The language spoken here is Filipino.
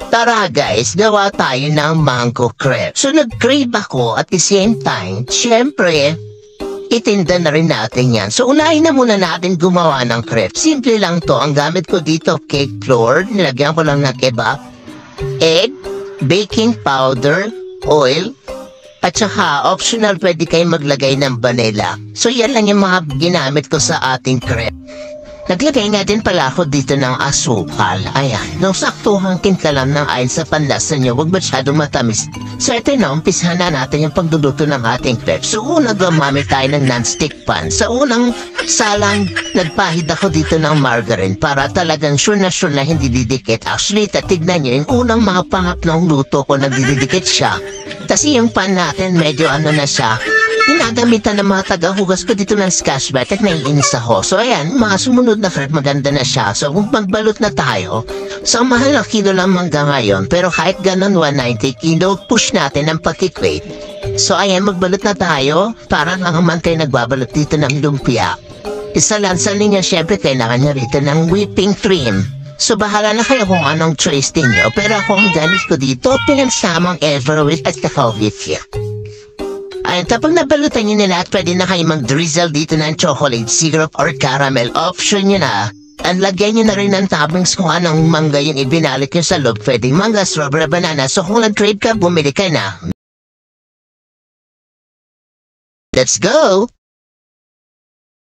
Tara guys, gawa tayo ng mango crepe. So nag-crave ako at the same time, syempre, itinda na rin natin yan. So unahin na muna natin gumawa ng crepe. Simple lang to. Ang gamit ko dito, cake flour. Nilagyan ko lang ng kebab, egg, baking powder, oil, at saka optional pwede kayong maglagay ng vanilla. So yan lang yung mga ginamit ko sa ating crepe. Naglagay nga din pala ako dito ng asukal. Ayan, nung saktuhang kintalam ng ayon sa panlasa nyo, huwag masyadong matamis. So ito na, umpisahan na natin yung pagluluto ng ating crepe. So una gumamit tayo ng non-stick pan. Sa unang salang, nagpahid ako dito ng margarine para talagang sure na hindi didikit. Actually, tignan nyo, yung unang mga pangatlong luto ko nagdidikit siya. Kasi yung pan natin, medyo ano na siya. Ginagamitan ng mga taga-hugas ko dito ng scotch brite at naiinis ako. So ayan, mga sumunod na crepe maganda na siya. So kung magbalot na tayo, so mahal na kilo lang hanggang ngayon. Pero kahit ganun 190 kilo, push natin ang pagkikrate. So ayan, magbalot na tayo para lang naman kayo nagbabalot dito ng lumpia. Isalansan niya syempre kailangan niya rito ng whipping cream. So bahala na kayo kung anong choice niyo. Pero ako ang gamit ko dito, pinagsamang Everwheat at Kakawit here. Ayun, tapos nabalutan nyo na lahat, pwede na kayo mag-drizzle dito ng chocolate syrup or caramel. Option nyo na. At lagyan nyo na rin ng toppings kung anong mangga yung ibinalik nyo sa loob. Pwedeng mangga, strawberry, banana. So kung nag-crave ka, bumili ka na. Let's go!